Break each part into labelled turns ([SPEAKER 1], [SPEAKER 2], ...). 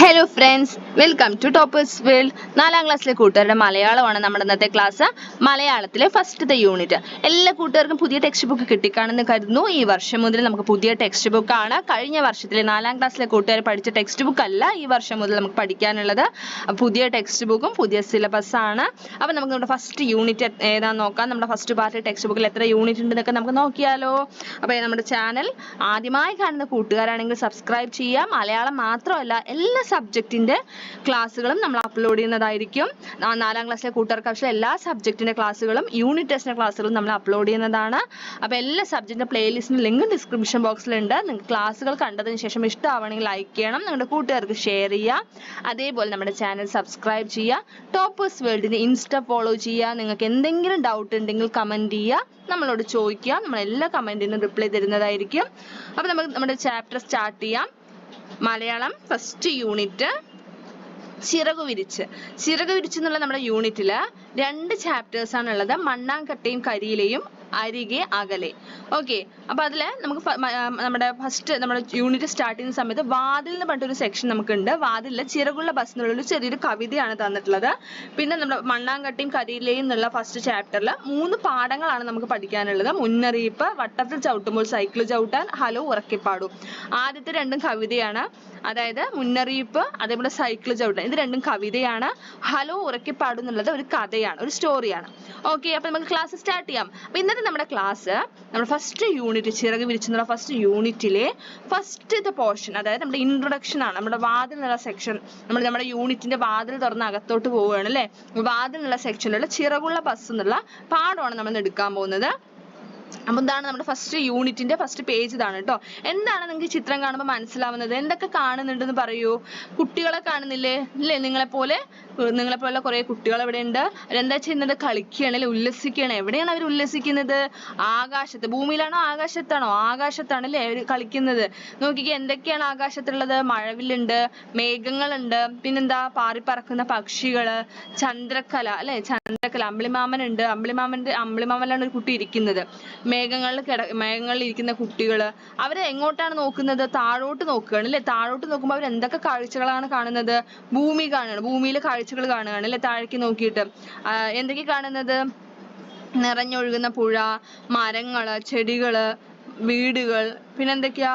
[SPEAKER 1] Hello friends, welcome to toppers world. 4ാം ക്ലാസ്സിലെ കൂട്ടുകാരുടെ മലയാളമാണ് നമ്മുടെ ഇന്നത്തെ ക്ലാസ്. മലയാളത്തിലെ ഫസ്റ്റത്തെ യൂണിറ്റ്. എല്ലാ കൂട്ടുകാർക്കും പുതിയ ടെക്സ്റ്റ് ബുക്ക് കിട്ടിക്കാണെന്ന് കരുതുന്നു. ഈ വർഷം മുതൽ നമുക്ക് പുതിയ ടെക്സ്റ്റ് ബുക്കാണ്. കഴിഞ്ഞ വർഷത്തിലെ 4ാം ക്ലാസ്സിലെ കൂട്ടുകാർ പഠിച്ച ടെക്സ്റ്റ് ബുക്ക് അല്ല ഈ വർഷം മുതൽ നമുക്ക് പഠിക്കാനുള്ളത്. പുതിയ ടെക്സ്റ്റ് ബുക്കും പുതിയ സിലബസ് ആണ്. അപ്പം നമുക്ക് നമ്മുടെ ഫസ്റ്റ് യൂണിറ്റ് ഏതാണെന്ന് നോക്കാം. നമ്മുടെ ഫസ്റ്റ് പാർട്ട് ടെക്സ്റ്റ് ബുക്കിൽ എത്ര യൂണിറ്റ് ഉണ്ടെന്നൊക്കെ നമുക്ക് നോക്കിയാലോ. അപ്പോൾ നമ്മുടെ ചാനൽ ആദ്യമായി കാണുന്ന കൂട്ടുകാരാണെങ്കിൽ സബ്സ്ക്രൈബ് ചെയ്യാം. മലയാളം മാത്രമല്ല, എല്ലാ സബ്ജക്റ്റിന്റെ ക്ലാസ്സുകളും നമ്മൾ അപ്ലോഡ് ചെയ്യുന്നതായിരിക്കും. 4ാം ക്ലാസ്സിലെ കൂട്ടുകാർക്ക് ആവശ്യമുള്ള എല്ലാ സബ്ജക്റ്റിന്റെ ക്ലാസ്സുകളും യൂണിറ്റ് ടെസ്റ്റിന്റെ ക്ലാസ്സുകളും നമ്മൾ അപ്ലോഡ് ചെയ്യുന്നതാണ്. അപ്പോൾ എല്ലാ സബ്ജക്റ്റിന്റെ പ്ലേലിസ്റ്റിന്റെ ലിങ്ക് ഡിസ്ക്രിപ്ഷൻ ബോക്സിലുണ്ട്. നിങ്ങൾക്ക് ക്ലാസ്സുകൾ കണ്ടതിന് ശേഷം ഇഷ്ടമാണെങ്കിൽ ലൈക്ക് ചെയ്യണം, നിങ്ങളുടെ കൂട്ടുകാർക്ക് ഷെയർ ചെയ്യുക. അതേപോലെ നമ്മുടെ ചാനൽ സബ്സ്ക്രൈബ് ചെയ്യുക. ടോപ്പേഴ്സ് വേൾഡിന് ഇൻസ്റ്റ ഫോളോ ചെയ്യുക. നിങ്ങൾക്ക് എന്തെങ്കിലും ഡൗട്ട് ഉണ്ടെങ്കിൽ കമന്റ് ചെയ്യുക, നമ്മളോട് ചോദിക്കുക. നമ്മൾ എല്ലാ കമന്റിനും റിപ്ലൈ തരുന്നതായിരിക്കും. അപ്പോൾ നമുക്ക് നമ്മുടെ ചാപ്റ്റർ സ്റ്റാർട്ട് ചെയ്യാം. മലയാളം ഫസ്റ്റ് യൂണിറ്റ് ചിറകുവിരിച്ച്. ചിറകുവിരിച്ച് എന്നുള്ള നമ്മുടെ യൂണിറ്റില് 2 ചാപ്റ്റേഴ്സ് ആണ് ഉള്ളത്. മണ്ണാങ്കട്ടയും കരിയിലയും അരികെ അകലെ. ഓക്കെ, അപ്പൊ അതില് നമുക്ക് നമ്മുടെ യൂണിറ്റ് സ്റ്റാർട്ട് ചെയ്യുന്ന സമയത്ത് വാതിൽ എന്ന് പറഞ്ഞിട്ടൊരു സെക്ഷൻ നമുക്കുണ്ട്. വാതിലില് ചിറകുള്ള ബസ് എന്നുള്ളൊരു ചെറിയൊരു കവിതയാണ് തന്നിട്ടുള്ളത്. പിന്നെ നമ്മുടെ മണ്ണാങ്കട്ടയും കരിയിലയും എന്നുള്ള ഫസ്റ്റ് ചാപ്റ്ററിൽ 3 പാഠങ്ങളാണ് നമുക്ക് പഠിക്കാനുള്ളത്. മുന്നറിയിപ്പ്, വട്ടത്തിൽ ചവിട്ടുമ്പോൾ സൈക്കിൾ ചവിട്ടാൻ, ഹലോ ഉറക്കെപ്പാടൂ. ആദ്യത്തെ 2 കവിതയാണ്. അതായത് മുന്നറിയിപ്പ്, അതേപോലെ സൈക്കിൾ ചവിട്ടാൻ, ഇത് 2 കവിതയാണ്. ഹലോ ഉറക്കെപ്പാടൂ എന്നുള്ളത് ഒരു കഥയാണ്, ഒരു സ്റ്റോറിയാണ്. ഓക്കെ, അപ്പൊ നമുക്ക് ക്ലാസ് സ്റ്റാർട്ട് ചെയ്യാം. അപ്പൊ ഇന്നത്തെ നമ്മുടെ ക്ലാസ് നമ്മുടെ ഫസ്റ്റ് യൂണിറ്റ് ചിറക് വിരിച്ചെന്നുള്ള ഫസ്റ്റ് യൂണിറ്റിലെ ഫസ്റ്റത്തെ പോർഷൻ, അതായത് നമ്മുടെ ഇൻട്രൊഡക്ഷൻ ആണ്. നമ്മുടെ വാതിൽ എന്നുള്ള സെക്ഷൻ, നമ്മുടെ യൂണിറ്റിന്റെ വാതിൽ തുറന്ന് അകത്തോട്ട് പോവുകയാണ് അല്ലെ. വാതിൽ എന്നുള്ള സെക്ഷനിലുള്ള ചിറകുള്ള ബസ് എന്നുള്ള പാഠമാണ് നമ്മൾ എടുക്കാൻ പോകുന്നത്. അപ്പൊ എന്താണ് നമ്മുടെ ഫസ്റ്റ് യൂണിറ്റിന്റെ ഫസ്റ്റ് പേജ് ഇതാണ് കേട്ടോ. എന്താണ് നിങ്ങൾക്ക് ചിത്രം കാണുമ്പോൾ മനസ്സിലാവുന്നത്? എന്തൊക്കെ കാണുന്നുണ്ടെന്ന് പറയൂ. കുട്ടികളെ കാണുന്നില്ലേ? ഇല്ലേ? നിങ്ങളെപ്പോലെ കുറെ കുട്ടികൾ ഇവിടെ ഉണ്ട്. അവരെന്താ ചെയ്യുന്നത്? കളിക്കുകയാണ് അല്ലെ, ഉല്ലസിക്കുകയാണ്. എവിടെയാണ് അവർ ഉല്ലസിക്കുന്നത്? ആകാശത്ത്. ഭൂമിയിലാണോ ആകാശത്താണോ? ആകാശത്താണ് അല്ലെ അവർ കളിക്കുന്നത്. നോക്കിക്കേ, എന്തൊക്കെയാണ് ആകാശത്തുള്ളത്? മഴവില്ലുണ്ട്, മേഘങ്ങളുണ്ട്, പിന്നെന്താ പാറിപ്പറക്കുന്ന പക്ഷികള്, ചന്ദ്രക്കല അല്ലെ, ചന്ദ്രക്കല. അമ്പിളിമാമനുണ്ട്. അമ്പിളിമാമനിലാണ് ഒരു കുട്ടി ഇരിക്കുന്നത്. മേഘങ്ങളിൽ ഇരിക്കുന്ന കുട്ടികള് അവര് എങ്ങോട്ടാണ് നോക്കുന്നത്? താഴോട്ട് നോക്കുകയാണ് അല്ലെ. താഴോട്ട് നോക്കുമ്പോൾ അവർ എന്തൊക്കെ കാഴ്ചകളാണ് കാണുന്നത്? ഭൂമി കാണുകയാണ്, ഭൂമിയിലെ കാഴ്ചകൾ കാണുകയാണ് അല്ലെ. താഴേക്ക് നോക്കിയിട്ട് എന്തൊക്കെ കാണുന്നത്? നിറഞ്ഞൊഴുകുന്ന പുഴ, മരങ്ങള്, ചെടികള്, വീടുകൾ, പിന്നെന്തൊക്കെയാ?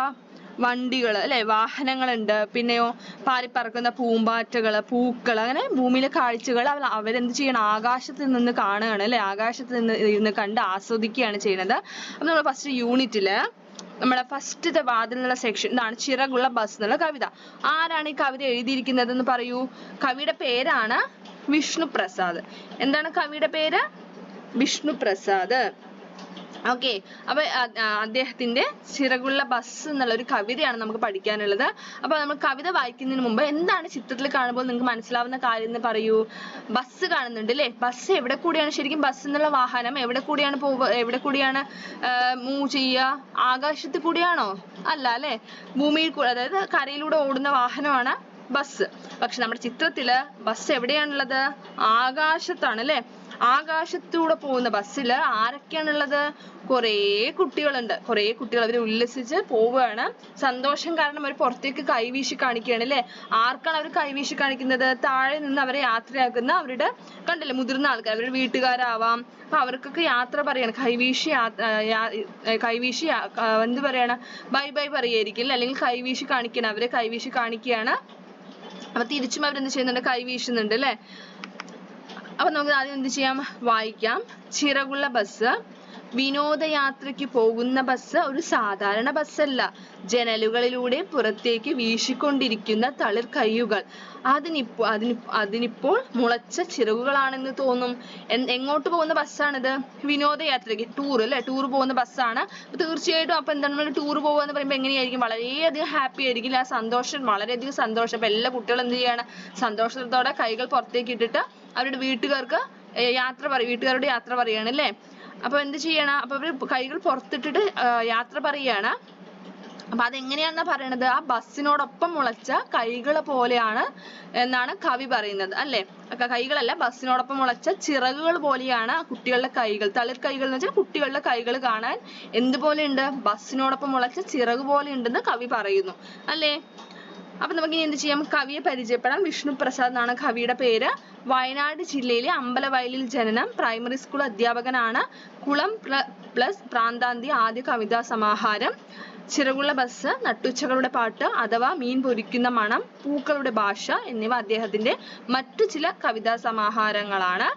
[SPEAKER 1] വണ്ടികൾ അല്ലെ, വാഹനങ്ങളുണ്ട്. പിന്നെയോ പാറിപ്പറക്കുന്ന പൂമ്പാറ്റകള്, പൂക്കൾ, അങ്ങനെ ഭൂമിയിലെ കാഴ്ചകൾ അവരെന്ത് ചെയ്യണം? ആകാശത്ത് നിന്ന് കാണുകയാണ് അല്ലെ. ആകാശത്ത് നിന്ന് കണ്ട് ആസ്വദിക്കുകയാണ് ചെയ്യുന്നത്. അപ്പൊ നമ്മൾ ഫസ്റ്റ് യൂണിറ്റില് നമ്മളെ ഫസ്റ്റത്തെ വാതിൽ എന്നുള്ള സെക്ഷൻ ഇതാണ്, ചിറകുള്ള ബസ് എന്നുള്ള കവിത. ആരാണ് ഈ കവിത എഴുതിയിരിക്കുന്നത് എന്ന് പറയൂ. കവിയുടെ പേരാണ് വിഷ്ണുപ്രസാദ്. എന്താണ് കവിയുടെ പേര്? വിഷ്ണുപ്രസാദ്. ഓക്കെ, അപ്പൊ അദ്ദേഹത്തിന്റെ ചിറകുള്ള ബസ് എന്നുള്ള ഒരു കവിതയാണ് നമുക്ക് പഠിക്കാനുള്ളത്. അപ്പൊ നമ്മൾ കവിത വായിക്കുന്നതിന് മുമ്പ് എന്താണ് ചിത്രത്തിൽ കാണുമ്പോൾ നിങ്ങൾക്ക് മനസ്സിലാവുന്ന കാര്യം എന്ന് പറയൂ. ബസ് കാണുന്നുണ്ട് അല്ലെ. ബസ് എവിടെ കൂടിയാണ് ശരിക്കും? ബസ് എന്നുള്ള വാഹനം എവിടെ കൂടിയാണ് മൂവ് ചെയ്യുക? ആകാശത്ത് കൂടിയാണോ? അല്ല അല്ലെ, ഭൂമിയിൽ കൂടെ, അതായത് കരയിലൂടെ ഓടുന്ന വാഹനമാണ് ബസ്. പക്ഷെ നമ്മുടെ ചിത്രത്തില് ബസ് എവിടെയാണുള്ളത്? ആകാശത്താണ് അല്ലെ. ആകാശത്തൂടെ പോകുന്ന ബസ്സിൽ ആരൊക്കെയാണുള്ളത്? കുറേ കുട്ടികളുണ്ട്. കുറേ കുട്ടികൾ അവർ ഉല്ലസിച്ച് പോവുകയാണ്. സന്തോഷം കാരണം അവർ പുറത്തേക്ക് കൈവീശി കാണിക്കുകയാണ് അല്ലെ. ആർക്കാണ് അവർ കൈവീശി കാണിക്കുന്നത്? താഴെ നിന്ന് അവരെ യാത്രയാക്കുന്ന അവരുടെ, കണ്ടില്ലേ, മുതിർന്ന ആൾക്കാർ, അവരുടെ വീട്ടുകാരാവാം. അപ്പൊ അവർക്കൊക്കെ യാത്ര പറയാണ്. കൈവീശി എന്ത് പറയാണ്? ബൈ ബൈ പറയായിരിക്കും അല്ലെങ്കിൽ കൈവീശി കാണിക്കണം. അവരെ കൈവീശി കാണിക്കുകയാണ്. അപ്പൊ തിരിച്ചും അവരെന്ത് ചെയ്യുന്നുണ്ട്? കൈവീശുന്നുണ്ട് അല്ലെ. അപ്പൊ നമുക്ക് ആദ്യം എന്ത് ചെയ്യാം? വായിക്കാം. ചിറകുള്ള ബസ്. വിനോദയാത്രയ്ക്ക് പോകുന്ന ബസ് ഒരു സാധാരണ ബസ്സല്ല. ജനലുകളിലൂടെ പുറത്തേക്ക് വീശിക്കൊണ്ടിരിക്കുന്ന തളിർ കയ്യുകൾ. അതിനിപ്പോൾ മുളച്ച ചിറകുകളാണെന്ന് തോന്നും. എങ്ങോട്ട് പോകുന്ന ബസ്സാണിത്? വിനോദയാത്രയ്ക്ക്, ടൂർ അല്ലെ, ടൂർ പോകുന്ന ബസ്സാണ്. തീർച്ചയായിട്ടും അപ്പൊ എന്താണ്, നമ്മൾ ടൂർ പോകുക എന്ന് പറയുമ്പോൾ എങ്ങനെയായിരിക്കും? വളരെയധികം ഹാപ്പി ആയിരിക്കും. ആ സന്തോഷം, വളരെയധികം സന്തോഷം. അപ്പൊ എല്ലാ കുട്ടികളും എന്ത് ചെയ്യാണ്? സന്തോഷത്തോടെ കൈകൾ പുറത്തേക്ക് ഇട്ടിട്ട് അവരുടെ വീട്ടുകാർക്ക് വീട്ടുകാരോട് യാത്ര പറയാണ് അല്ലെ. അപ്പൊ എന്ത് ചെയ്യണം? അപ്പൊ അവര് കൈകൾ പുറത്തിട്ടിട്ട് യാത്ര പറയാണ്. അപ്പൊ അതെങ്ങനെയാണെന്നാ പറയണത്? ആ ബസ്സിനോടൊപ്പം മുളച്ച കൈകളെ പോലെയാണ് എന്നാണ് കവി പറയുന്നത് അല്ലെ. കൈകളല്ല, ബസ്സിനോടൊപ്പം മുളച്ച ചിറകുകൾ പോലെയാണ് കുട്ടികളുടെ കൈകൾ. തളിർ കൈകൾ എന്ന് വെച്ചാൽ കുട്ടികളുടെ കൈകൾ കാണാൻ എന്തുപോലെ ഉണ്ട്? ബസ്സിനോടൊപ്പം മുളച്ച ചിറക് പോലെ ഉണ്ടെന്ന് കവി പറയുന്നു അല്ലേ. അപ്പൊ നമുക്ക് ഇനി എന്ത് ചെയ്യാം, കവിയെ പരിചയപ്പെടാം. വിഷ്ണു പ്രസാദ് എന്നാണ് കവിയുടെ പേര്. വയനാട് ജില്ലയിലെ അമ്പലവയലിൽ ജനനം. പ്രൈമറി സ്കൂൾ അധ്യാപകനാണ്. കുളം പ്ലസ് പ്രാന്താന്തി ആദ്യ കവിതാ സമാഹാരം. ചിറകുള്ള ബസ്, നട്ടുച്ചകളുടെ പാട്ട് അഥവാ മീൻ പൊരിക്കുന്ന മണം, പൂക്കളുടെ ഭാഷ എന്നിവ അദ്ദേഹത്തിന്റെ മറ്റു ചില കവിതാ സമാഹാരങ്ങളാണ്.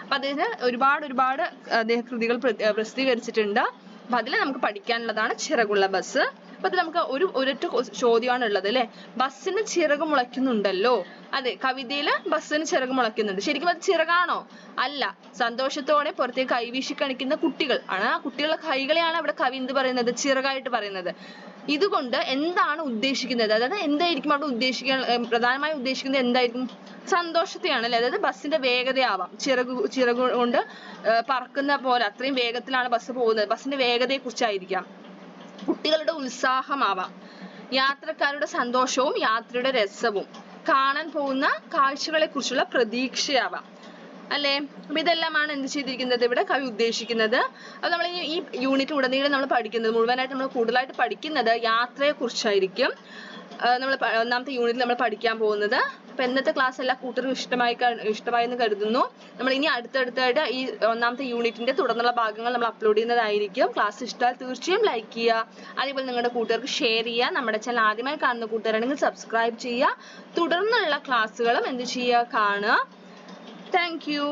[SPEAKER 1] അപ്പൊ അദ്ദേഹത്തിന് ഒരുപാട് അദ്ദേഹം കൃതികൾ പ്രസിദ്ധീകരിച്ചിട്ടുണ്ട്. അപ്പൊ അതിൽ നമുക്ക് പഠിക്കാനുള്ളതാണ് ചിറകുള്ള ബസ്. അപ്പൊ അതിൽ നമുക്ക് ഒരൊറ്റ ചോദ്യമാണ് ഉള്ളത് അല്ലെ, ബസ്സിന് ചിറക് മുളയ്ക്കുന്നുണ്ടല്ലോ. അതെ, കവിതയില് ബസ്സിന് ചിറക് മുളയ്ക്കുന്നുണ്ട്. ശരിക്കും അത് ചിറകാണോ? അല്ല. സന്തോഷത്തോടെ പുറത്തേക്ക് കൈവീശി കാണിക്കുന്ന കുട്ടികൾ ആണ്. ആ കുട്ടികളുടെ കൈകളെയാണ് ഇവിടെ കവി എന്ത് പറയുന്നത്, ചിറകായിട്ട് പറയുന്നത്. ഇതുകൊണ്ട് എന്താണ് ഉദ്ദേശിക്കുന്നത്, അതായത് എന്തായിരിക്കും അവിടെ പ്രധാനമായും ഉദ്ദേശിക്കുന്നത് എന്തായിരിക്കും? സന്തോഷത്തെയാണ് അല്ലെ. അതായത് ബസ്സിന്റെ വേഗതയാവാം, ചിറക് കൊണ്ട് പറക്കുന്ന പോലെ അത്രയും വേഗത്തിലാണ് ബസ് പോകുന്നത്, ബസ്സിന്റെ വേഗതയെ കുറിച്ചായിരിക്കാം. കുട്ടികളുടെ ഉത്സാഹമാവാം, യാത്രക്കാരുടെ സന്തോഷവും യാത്രയുടെ രസവും, കാണാൻ പോകുന്ന കാഴ്ചകളെ കുറിച്ചുള്ള പ്രതീക്ഷയാവാം അല്ലെ. അപ്പൊ ഇതെല്ലാമാണ് എന്ത് ചെയ്തിരിക്കുന്നത് ഇവിടെ കവി ഉദ്ദേശിക്കുന്നത്. അത് നമ്മൾ ഈ യൂണിറ്റ് ഉടനീളം നമ്മൾ പഠിക്കുന്നത്, മുഴുവനായിട്ട് നമ്മൾ കൂടുതലായിട്ട് പഠിക്കുന്നത് യാത്രയെ കുറിച്ചായിരിക്കും. നമ്മൾ ഒന്നാമത്തെ യൂണിറ്റിൽ നമ്മൾ പഠിക്കാൻ പോകുന്നത്. അപ്പൊ ഇന്നത്തെ ക്ലാസ് എല്ലാ കൂട്ടർക്കും ഇഷ്ടമായെന്ന് കരുതുന്നു. നമ്മൾ ഇനി അടുത്തടുത്തായിട്ട് ഈ ഒന്നാമത്തെ യൂണിറ്റിന്റെ തുടർന്നുള്ള ഭാഗങ്ങൾ നമ്മൾ അപ്ലോഡ് ചെയ്യുന്നതായിരിക്കും. ക്ലാസ് ഇഷ്ടമായാൽ തീർച്ചയായും ലൈക്ക് ചെയ്യുക, അതേപോലെ നിങ്ങളുടെ കൂട്ടുകാർക്ക് ഷെയർ ചെയ്യുക. നമ്മുടെ ചാനൽ ആദ്യമായി കാണുന്ന കൂട്ടുകാരാണെങ്കിൽ സബ്സ്ക്രൈബ് ചെയ്യുക. തുടർന്നുള്ള ക്ലാസ്സുകളും എന്ത് ചെയ്യുക, കാണുക. Thank you.